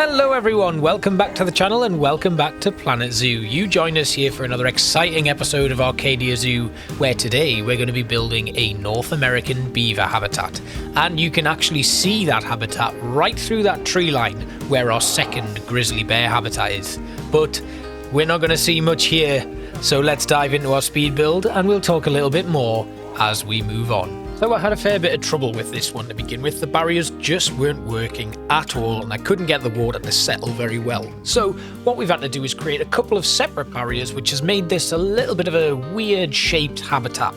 Hello everyone, welcome back to the channel and welcome back to Planet Zoo. You join us here for another exciting episode of Arcadia Zoo, where today we're going to be building a North American beaver habitat. And you can actually see that habitat right through that tree line where our second grizzly bear habitat is. But we're not going to see much here, so let's dive into our speed build and we'll talk a little bit more as we move on. So I had a fair bit of trouble with this one to begin with. The barriers just weren't working at all and I couldn't get the water to settle very well. So what we've had to do is create a couple of separate barriers, which has made this a little bit of a weird shaped habitat.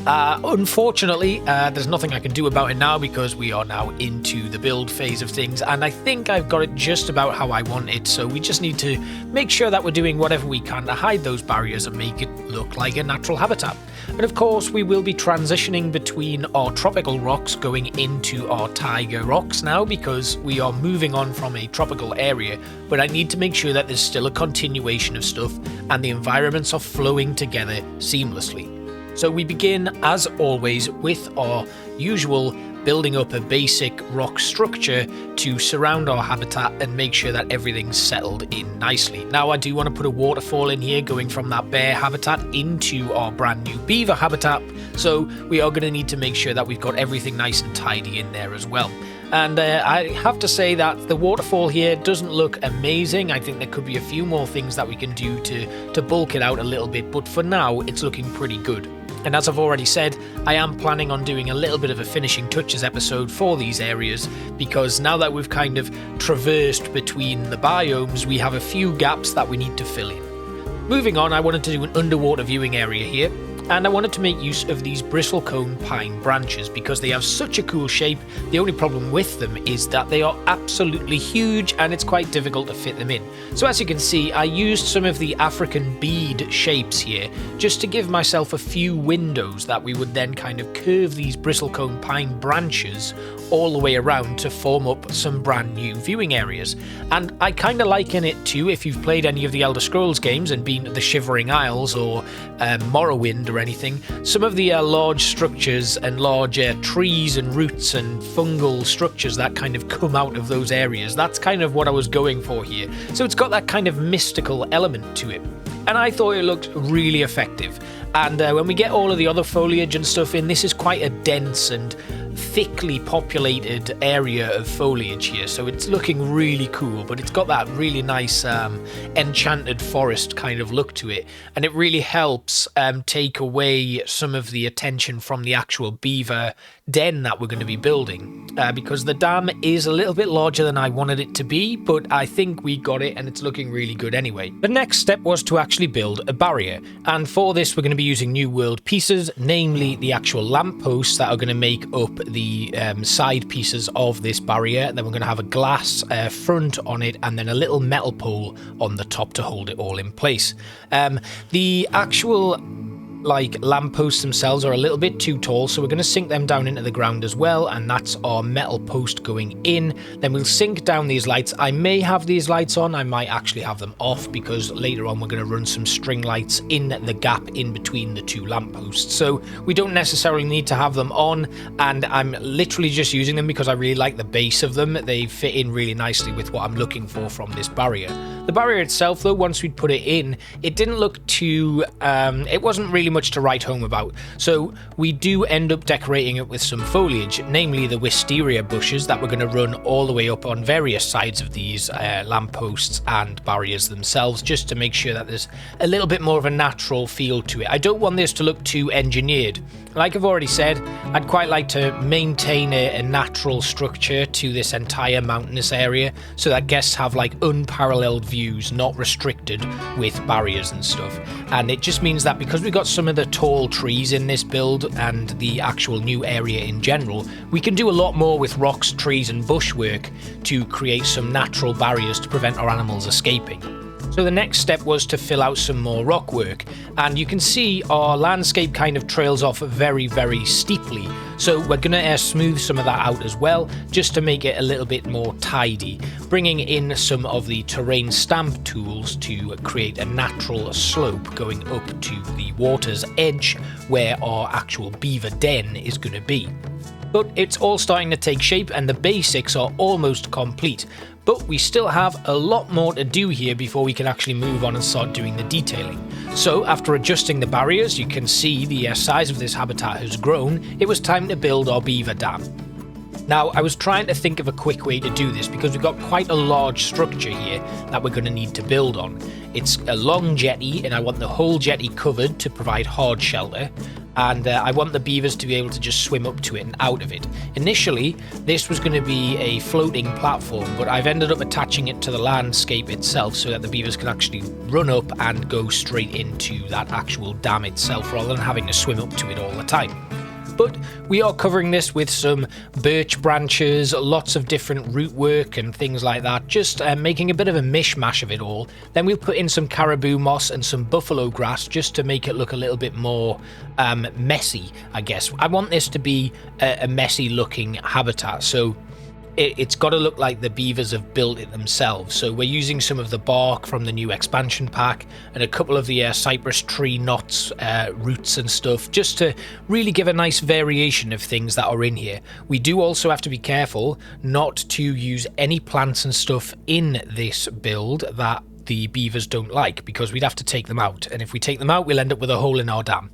Unfortunately, there's nothing I can do about it now because we are now into the build phase of things, and I think I've got it just about how I want it, so we just need to make sure that we're doing whatever we can to hide those barriers and make it look like a natural habitat. And of course, we will be transitioning between our tropical rocks going into our Taiga rocks now because we are moving on from a tropical area, but I need to make sure that there's still a continuation of stuff and the environments are flowing together seamlessly. So we begin, as always, with our usual building up a basic rock structure to surround our habitat and make sure that everything's settled in nicely. Now I do want to put a waterfall in here going from that bear habitat into our brand new beaver habitat, so we are going to need to make sure that we've got everything nice and tidy in there as well. And I have to say that the waterfall here doesn't look amazing. I think there could be a few more things that we can do to bulk it out a little bit, but for now it's looking pretty good. And as I've already said, I am planning on doing a little bit of a finishing touches episode for these areas because now that we've kind of traversed between the biomes, we have a few gaps that we need to fill in. Moving on, I wanted to do an underwater viewing area here, and I wanted to make use of these bristlecone pine branches because they have such a cool shape. The only problem with them is that they are absolutely huge and it's quite difficult to fit them in. So as you can see, I used some of the African bead shapes here just to give myself a few windows that we would then kind of curve these bristlecone pine branches all the way around to form up some brand new viewing areas. And I kind of liken it to, if you've played any of the Elder Scrolls games and been to the Shivering Isles or Morrowind or anything, some of the large structures and large trees and roots and fungal structures that kind of come out of those areas. That's kind of what I was going for here. So it's got that kind of mystical element to it. And I thought it looked really effective. And when we get all of the other foliage and stuff in, this is quite a dense and thickly populated area of foliage here, so it's looking really cool, but it's got that really nice enchanted forest kind of look to it, and it really helps take away some of the attention from the actual beaver den that we're going to be building, because the dam is a little bit larger than I wanted it to be, but I think we got it and it's looking really good anyway. The next step was to actually build a barrier, and for this we're going to be using New World pieces, namely the actual lampposts that are going to make up the side pieces of this barrier. Then we're going to have a glass front on it and then a little metal pole on the top to hold it all in place. The actual lampposts themselves are a little bit too tall, so we're going to sink them down into the ground as well, and that's our metal post going in. Then we'll sink down these lights. I may have these lights on, I might actually have them off because later on we're going to run some string lights in the gap in between the two lampposts, so we don't necessarily need to have them on, and I'm literally just using them because I really like the base of them. They fit in really nicely with what I'm looking for from this barrier. The barrier itself though, once we'd put it in, it didn't look too it wasn't really much to write home about, so we do end up decorating it with some foliage, namely the wisteria bushes that we're going to run all the way up on various sides of these lampposts and barriers themselves, just to make sure that there's a little bit more of a natural feel to it. I don't want this to look too engineered. Like I've already said, I'd quite like to maintain a natural structure to this entire mountainous area so that guests have like unparalleled views, not restricted with barriers and stuff. And it just means that because we got some of the tall trees in this build and the actual new area in general, we can do a lot more with rocks, trees and bushwork to create some natural barriers to prevent our animals escaping. So the next step was to fill out some more rock work, and you can see our landscape kind of trails off very, very steeply. So we're going to smooth some of that out as well, just to make it a little bit more tidy, bringing in some of the terrain stamp tools to create a natural slope going up to the water's edge where our actual beaver den is going to be. But it's all starting to take shape and the basics are almost complete. But we still have a lot more to do here before we can actually move on and start doing the detailing. So after adjusting the barriers, you can see the size of this habitat has grown. It was time to build our beaver dam. Now, I was trying to think of a quick way to do this because we've got quite a large structure here that we're going to need to build on. It's a long jetty and I want the whole jetty covered to provide hard shelter, and I want the beavers to be able to just swim up to it and out of it. Initially, this was going to be a floating platform, but I've ended up attaching it to the landscape itself so that the beavers can actually run up and go straight into that actual dam itself rather than having to swim up to it all the time. But we are covering this with some birch branches, lots of different root work and things like that, just making a bit of a mishmash of it all. Then we'll put in some caribou moss and some buffalo grass just to make it look a little bit more messy, I guess. I want this to be a messy looking habitat, so it's got to look like the beavers have built it themselves. So we're using some of the bark from the new expansion pack and a couple of the cypress tree knots, roots and stuff, just to really give a nice variation of things that are in here. We do also have to be careful not to use any plants and stuff in this build that the beavers don't like, because we'd have to take them out, and if we take them out we'll end up with a hole in our dam.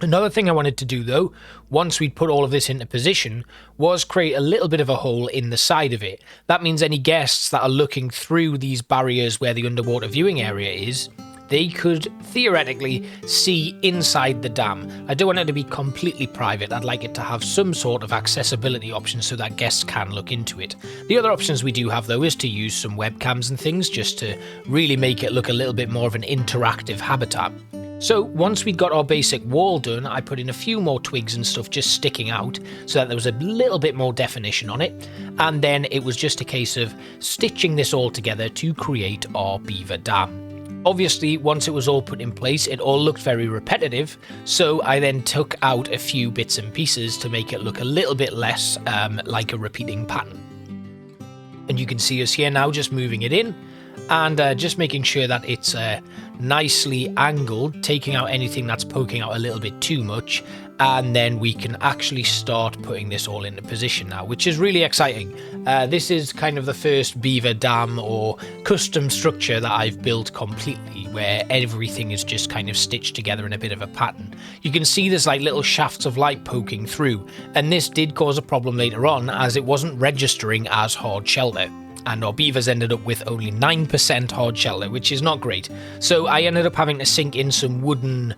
Another thing I wanted to do though, once we'd put all of this into position, was create a little bit of a hole in the side of it. That means any guests that are looking through these barriers where the underwater viewing area is, they could theoretically see inside the dam. I don't want it to be completely private. I'd like it to have some sort of accessibility option so that guests can look into it. The other options we do have though is to use some webcams and things just to really make it look a little bit more of an interactive habitat. So once we'd got our basic wall done, I put in a few more twigs and stuff just sticking out so that there was a little bit more definition on it, and then it was just a case of stitching this all together to create our beaver dam. Obviously, once it was all put in place, it all looked very repetitive, so I then took out a few bits and pieces to make it look a little bit less like a repeating pattern. And you can see us here now just moving it in, and just making sure that it's nicely angled, taking out anything that's poking out a little bit too much, and then we can actually start putting this all into position now, which is really exciting. This is kind of the first beaver dam or custom structure that I've built completely, where everything is just kind of stitched together in a bit of a pattern. You can see there's like little shafts of light poking through, and this did cause a problem later on as it wasn't registering as hard shelter. And our beavers ended up with only 9% hard shelter, which is not great. So I ended up having to sink in some wooden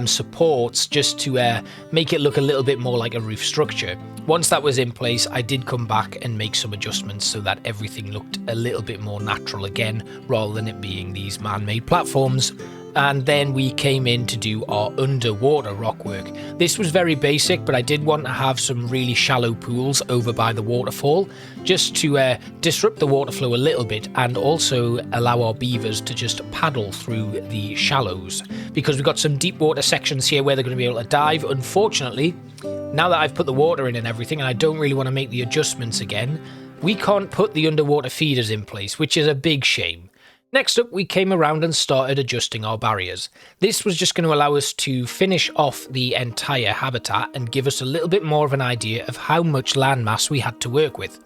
supports just to make it look a little bit more like a roof structure. Once that was in place, I did come back and make some adjustments so that everything looked a little bit more natural again, rather than it being these man-made platforms. And then we came in to do our underwater rock work. This was very basic, but I did want to have some really shallow pools over by the waterfall, just to disrupt the water flow a little bit and also allow our beavers to just paddle through the shallows, because we've got some deep water sections here where they're going to be able to dive. Unfortunately, now that I've put the water in and everything, and I don't really want to make the adjustments again, we can't put the underwater feeders in place, which is a big shame. Next up, we came around and started adjusting our barriers. This was just going to allow us to finish off the entire habitat and give us a little bit more of an idea of how much landmass we had to work with.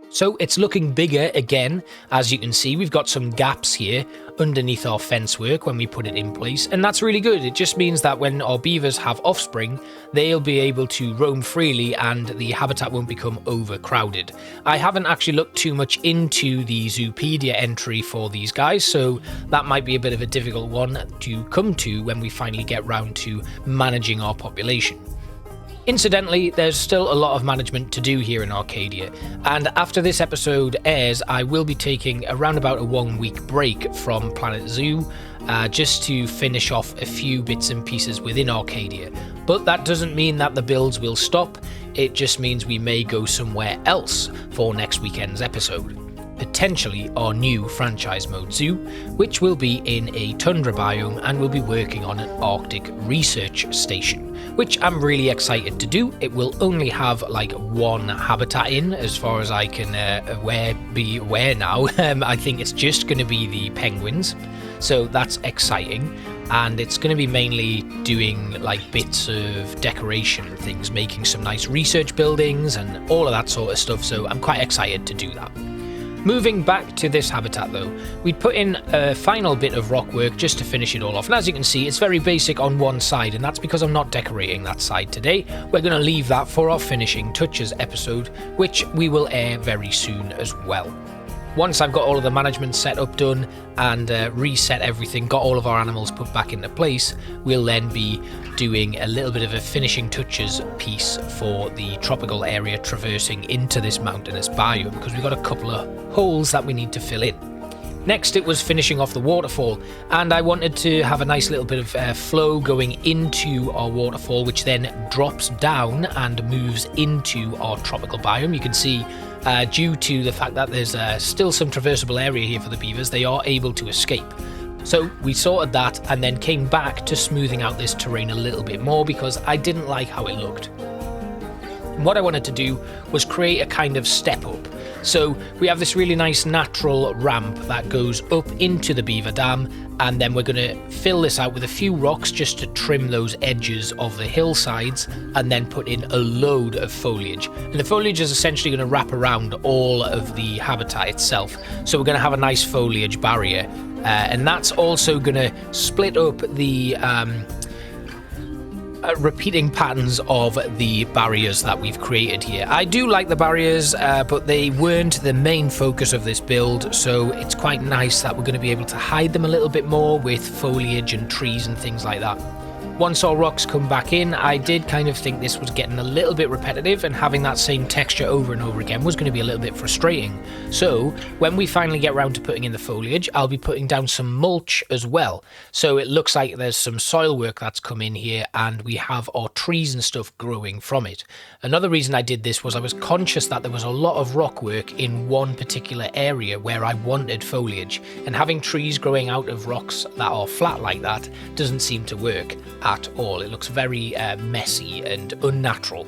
So it's looking bigger again. As you can see, we've got some gaps here underneath our fence work when we put it in place, and that's really good. It just means that when our beavers have offspring, they'll be able to roam freely and the habitat won't become overcrowded. I haven't actually looked too much into the Zoopedia entry for these guys, so that might be a bit of a difficult one to come to when we finally get round to managing our population. Incidentally, there's still a lot of management to do here in Arcadia, and after this episode airs, I will be taking around about a 1 week break from Planet Zoo, just to finish off a few bits and pieces within Arcadia. But that doesn't mean that the builds will stop, it just means we may go somewhere else for next weekend's episode. Potentially our new franchise mode zoo, which will be in a tundra biome and will be working on an Arctic research station, which I'm really excited to do. It will only have like one habitat in, as far as I can be aware now. I think it's just going to be the penguins, so that's exciting. And it's going to be mainly doing like bits of decoration and things, making some nice research buildings and all of that sort of stuff, so I'm quite excited to do that. Moving back to this habitat though, we'd put in a final bit of rock work just to finish it all off. And as you can see, it's very basic on one side, and that's because I'm not decorating that side today. We're going to leave that for our finishing touches episode, which we will air very soon as well. Once I've got all of the management setup done and reset everything, got all of our animals put back into place, we'll then be doing a little bit of a finishing touches piece for the tropical area traversing into this mountainous biome, because we've got a couple of holes that we need to fill in. Next, it was finishing off the waterfall, and I wanted to have a nice little bit of flow going into our waterfall, which then drops down and moves into our tropical biome. You can see due to the fact that there's still some traversable area here for the beavers, they are able to escape. So we sorted that and then came back to smoothing out this terrain a little bit more because I didn't like how it looked. And what I wanted to do was create a kind of step up. So we have this really nice natural ramp that goes up into the beaver dam, and then we're going to fill this out with a few rocks just to trim those edges of the hillsides, and then put in a load of foliage. And the foliage is essentially going to wrap around all of the habitat itself. So we're going to have a nice foliage barrier, and that's also going to split up the repeating patterns of the barriers that we've created here. I do like the barriers, but they weren't the main focus of this build, so it's quite nice that we're going to be able to hide them a little bit more with foliage and trees and things like that. Once our rocks come back in, I did kind of think this was getting a little bit repetitive, and having that same texture over and over again was going to be a little bit frustrating. So when we finally get around to putting in the foliage, I'll be putting down some mulch as well. So it looks like there's some soil work that's come in here, and we have our trees and stuff growing from it. Another reason I did this was I was conscious that there was a lot of rock work in one particular area where I wanted foliage, and having trees growing out of rocks that are flat like that doesn't seem to work at all. It looks very messy and unnatural,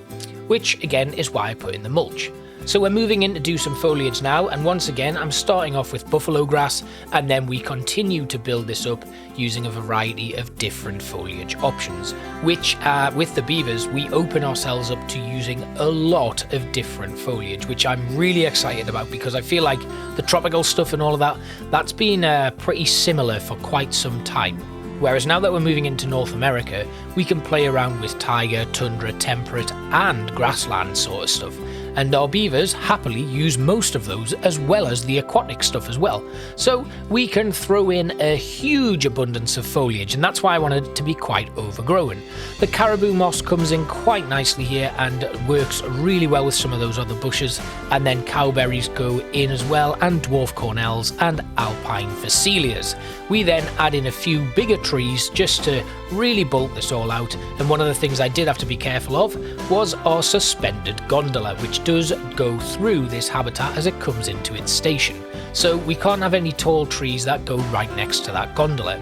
which again is why I put in the mulch. So we're moving in to do some foliage now, and once again I'm starting off with buffalo grass, and then we continue to build this up using a variety of different foliage options, which with the beavers we open ourselves up to using a lot of different foliage, which I'm really excited about, because I feel like the tropical stuff and all of that's been pretty similar for quite some time. Whereas now that we're moving into North America, we can play around with taiga, tundra, temperate and grassland sort of stuff. And our beavers happily use most of those, as well as the aquatic stuff as well. So we can throw in a huge abundance of foliage, and that's why I wanted it to be quite overgrown. The caribou moss comes in quite nicely here and works really well with some of those other bushes, and then cowberries go in as well, and dwarf cornels and alpine phacelias. We then add in a few bigger trees just to really bulk this all out, and one of the things I did have to be careful of was our suspended gondola, which does go through this habitat as it comes into its station. So we can't have any tall trees that go right next to that gondola.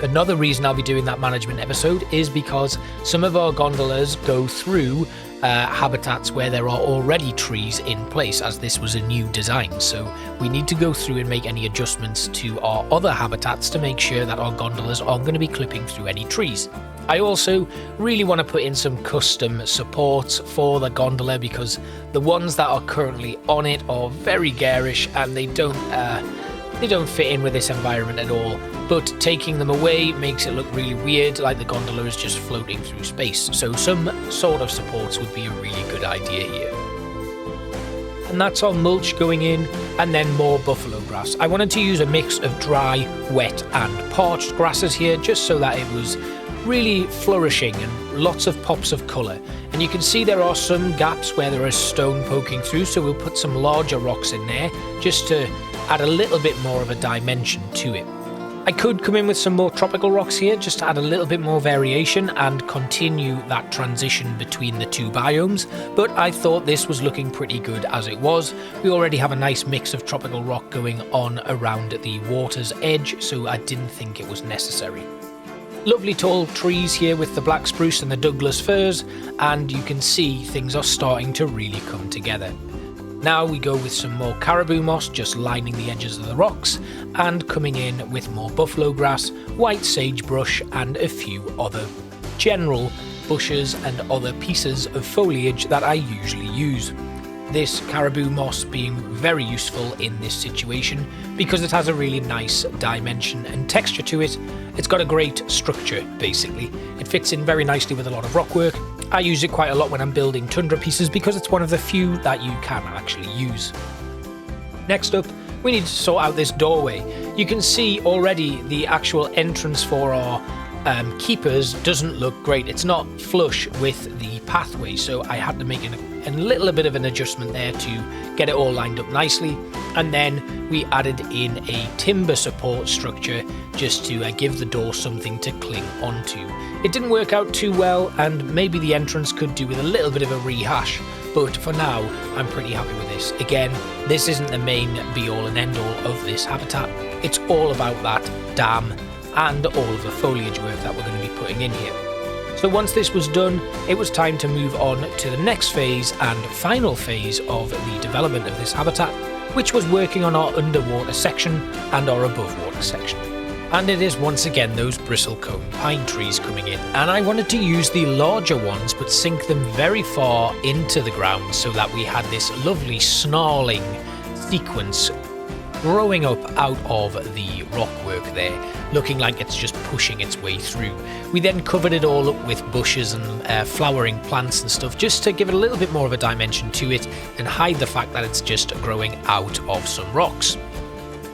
Another reason I'll be doing that management episode is because some of our gondolas go through habitats where there are already trees in place, as this was a new design. So we need to go through and make any adjustments to our other habitats to make sure that our gondolas aren't going to be clipping through any trees. I also really want to put in some custom supports for the gondola, because the ones that are currently on it are very garish and they don't fit in with this environment at all. But taking them away makes it look really weird, like the gondola is just floating through space. So some sort of supports would be a really good idea here. And that's our mulch going in, and then more buffalo grass. I wanted to use a mix of dry, wet and parched grasses here, just so that it was really flourishing and lots of pops of colour. And you can see there are some gaps where there is stone poking through, so we'll put some larger rocks in there just to add a little bit more of a dimension to it. I could come in with some more tropical rocks here just to add a little bit more variation and continue that transition between the two biomes, but I thought this was looking pretty good as it was. We already have a nice mix of tropical rock going on around the water's edge, so I didn't think it was necessary. Lovely tall trees here with the black spruce and the Douglas firs, and you can see things are starting to really come together. Now we go with some more caribou moss, just lining the edges of the rocks, and coming in with more buffalo grass, white sagebrush and a few other general bushes and other pieces of foliage that I usually use. this caribou moss being very useful in this situation because it has a really nice dimension and texture to it. It's got a great structure, basically. It fits in very nicely with a lot of rock work. I use it quite a lot when I'm building tundra pieces because it's one of the few that you can actually use. Next up, we need to sort out this doorway. You can see already the actual entrance for our keepers doesn't look great. It's not flush with the pathway, so I had to make a little bit of an adjustment there to get it all lined up nicely. And then we added in a timber support structure just to give the door something to cling onto. It didn't work out too well, and maybe the entrance could do with a little bit of a rehash, but for now I'm pretty happy with this. Again, this isn't the main be all and end all of this habitat. It's all about that dam and all of the foliage work that we're going to be putting in here. So once this was done, it was time to move on to the next phase and final phase of the development of this habitat, which was working on our underwater section and our above water section. And it is once again those bristlecone pine trees coming in, and I wanted to use the larger ones but sink them very far into the ground so that we had this lovely snarling sequence growing up out of the rock work there, looking like it's just pushing its way through. We then covered it all up with bushes and flowering plants and stuff just to give it a little bit more of a dimension to it and hide the fact that it's just growing out of some rocks.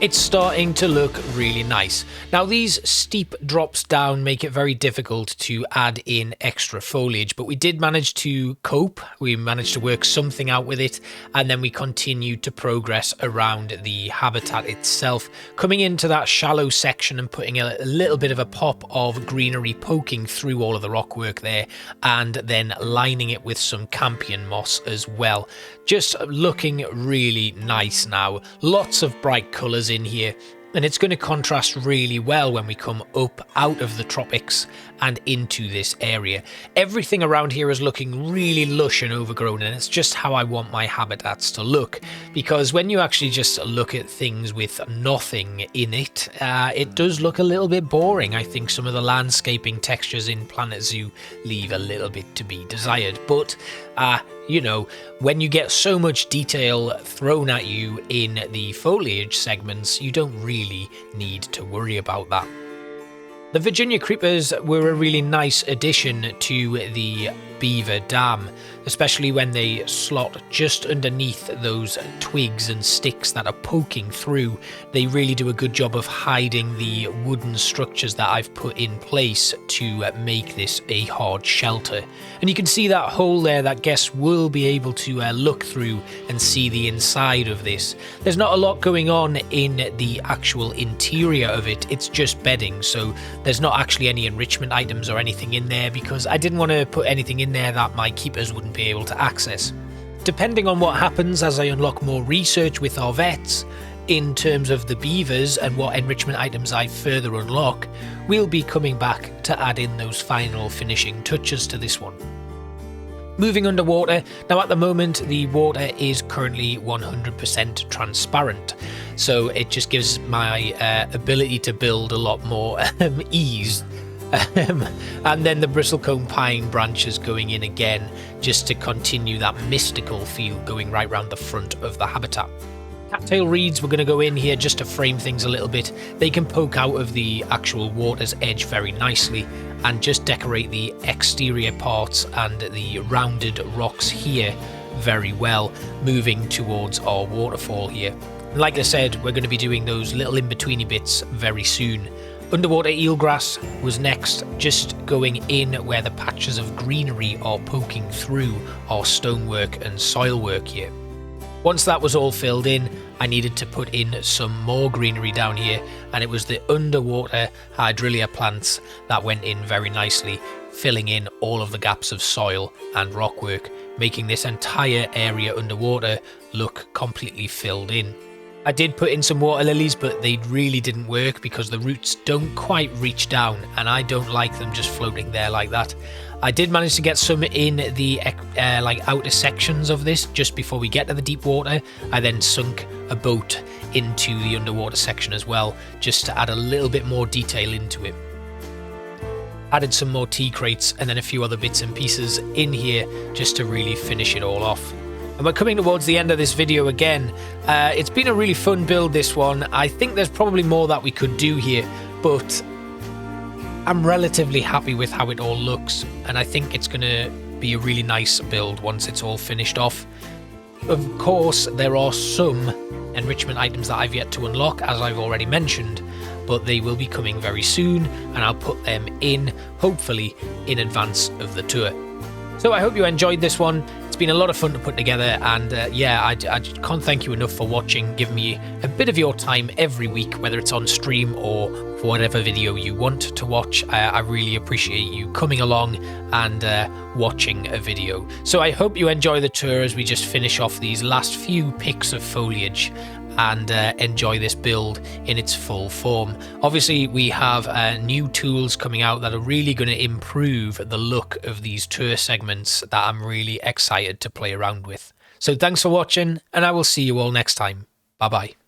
It's starting to look really nice. Now these steep drops down make it very difficult to add in extra foliage, but we did manage to cope. We managed to work something out with it, and then we continued to progress around the habitat itself, coming into that shallow section and putting a little bit of a pop of greenery poking through all of the rock work there, and then lining it with some campion moss as well. Just looking really nice now. Lots of bright colours in here, and it's going to contrast really well when we come up out of the tropics and into this area. Everything around here is looking really lush and overgrown, and it's just how I want my habitats to look, because when you actually just look at things with nothing in it, it does look a little bit boring. I think some of the landscaping textures in Planet Zoo leave a little bit to be desired, but you know, when you get so much detail thrown at you in the foliage segments, you don't really need to worry about that. The Virginia creepers were a really nice addition to the beaver dam, especially when they slot just underneath those twigs and sticks that are poking through. They really do a good job of hiding the wooden structures that I've put in place to make this a hard shelter. And you can see that hole there that guests will be able to look through and see the inside of this. There's not a lot going on in the actual interior of it, it's just bedding, so there's not actually any enrichment items or anything in there because I didn't want to put anything in there that my keepers wouldn't be able to access. Depending on what happens as I unlock more research with our vets in terms of the beavers and what enrichment items I further unlock, we'll be coming back to add in those final finishing touches to this one. Moving underwater, now at the moment the water is currently 100% transparent, so it just gives my ability to build a lot more ease. And then the bristlecone pine branches going in again just to continue that mystical feel going right round the front of the habitat. Cattail reeds were going to go in here just to frame things a little bit. They can poke out of the actual water's edge very nicely and just decorate the exterior parts and the rounded rocks here very well, moving towards our waterfall here. Like I said, we're going to be doing those little in-betweeny bits very soon. Underwater eelgrass was next, just going in where the patches of greenery are poking through our stonework and soil work here. Once that was all filled in, I needed to put in some more greenery down here, and it was the underwater hydrilla plants that went in very nicely, filling in all of the gaps of soil and rockwork, making this entire area underwater look completely filled in. I did put in some water lilies, but they really didn't work because the roots don't quite reach down, and I don't like them just floating there like that. I did manage to get some in the like outer sections of this just before we get to the deep water. I then sunk a boat into the underwater section as well, just to add a little bit more detail into it. Added some more tea crates and then a few other bits and pieces in here just to really finish it all off. And we're coming towards the end of this video again. It's been a really fun build, this one. I think there's probably more that we could do here, but I'm relatively happy with how it all looks, and I think it's going to be a really nice build once it's all finished off. Of course, there are some enrichment items that I've yet to unlock, as I've already mentioned, but they will be coming very soon, and I'll put them in, hopefully, in advance of the tour. So I hope you enjoyed this one. It's been a lot of fun to put together, and yeah, I can't thank you enough for watching, giving me a bit of your time every week, whether it's on stream or for whatever video you want to watch. I really appreciate you coming along and watching a video. So I hope you enjoy the tour as we just finish off these last few picks of foliage and enjoy this build in its full form. Obviously, we have new tools coming out that are really going to improve the look of these tour segments that I'm really excited to play around with. So thanks for watching, and I will see you all next time. Bye bye.